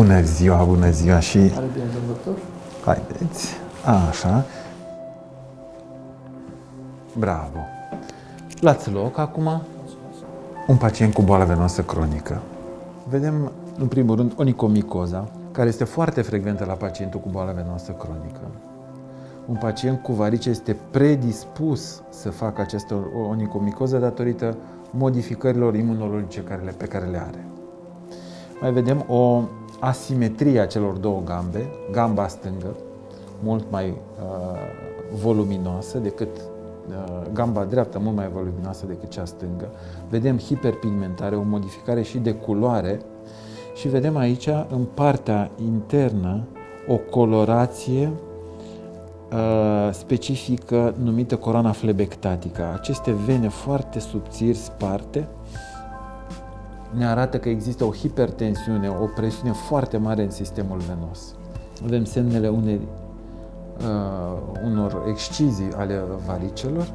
Bună ziua, bună ziua și... Are bine, domnul doctor? Haideți, așa. Bravo. Luați loc acum. Un pacient cu boală venoasă cronică. Vedem, în primul rând, onicomicoza, care este foarte frecventă la pacientul cu boală venoasă cronică. Un pacient cu varice este predispus să facă această onicomicoză datorită modificărilor imunologice pe care le are. Mai vedem o asimetrie a celor două gambe, gamba stângă, mult mai voluminoasă decât gamba dreaptă, mult mai voluminoasă decât cea stângă. Vedem hiperpigmentare, o modificare și de culoare și vedem aici, în partea internă, o colorație specifică numită coroana flebectatică. Aceste vene foarte subțiri sparte ne arată că există o hipertensiune, o presiune foarte mare în sistemul venos. Vedem semnele unor excizii ale varicelor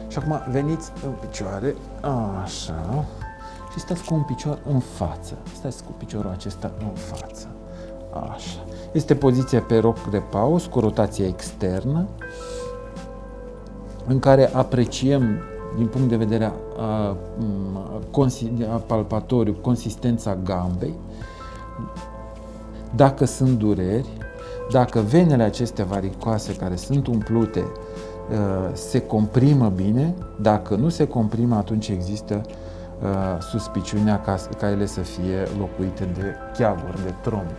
și acum veniți în picioare, așa, și stați cu un picior în față. Stați cu piciorul acesta în față, așa. Este poziția pe roc de paus cu rotația externă, în care apreciem din punct de vedere palpatoriu consistența gambei, dacă sunt dureri, dacă venele acestea varicoase care sunt umplute se comprimă bine, dacă nu se comprimă, atunci există suspiciunea ca ele să fie locuite de cheaguri, de trombi.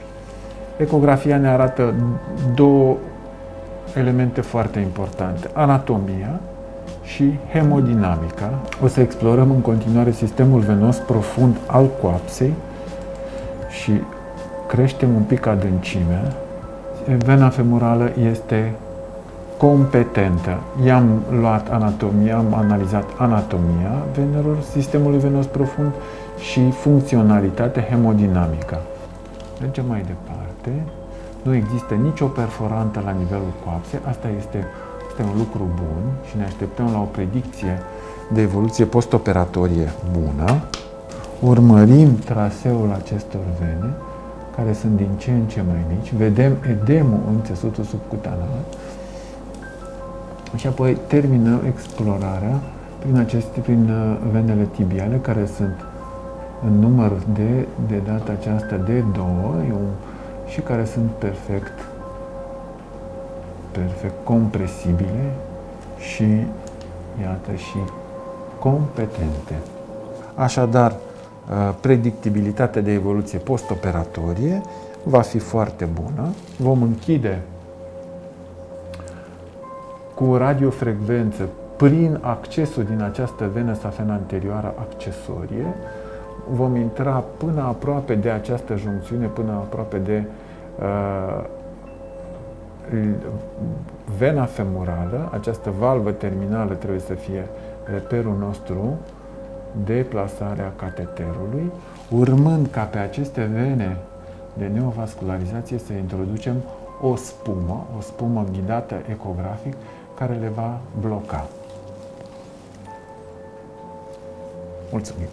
Ecografia ne arată două elemente foarte importante: anatomia și hemodinamica. O să explorăm în continuare sistemul venos profund al coapsei și creștem un pic adâncimea. Vena femorală este competentă. I-am luat anatomia, am analizat anatomia venelor sistemului venos profund și funcționalitatea hemodinamica. Mergem mai departe. Nu există nicio perforantă la nivelul coapsei. Asta este un lucru bun și ne așteptăm la o predicție de evoluție postoperatorie bună. Urmărim traseul acestor vene, care sunt din ce în ce mai mici. Vedem edemul în țesutul subcutanear și apoi terminăm explorarea prin venele tibiale, care sunt în număr de data aceasta de 2 și care sunt perfect compresibile și, iată, și competente. Așadar, predictibilitatea de evoluție postoperatorie va fi foarte bună. Vom închide cu radiofrecvență prin accesul din această venă safena anterioară accesorie. Vom intra până aproape de această juncțiune, până aproape de vena femorală. Această valvă terminală trebuie să fie reperul nostru de plasarea cateterului, urmând ca pe aceste vene de neovascularizație să introducem o spumă ghidată ecografic, care le va bloca. Mulțumim!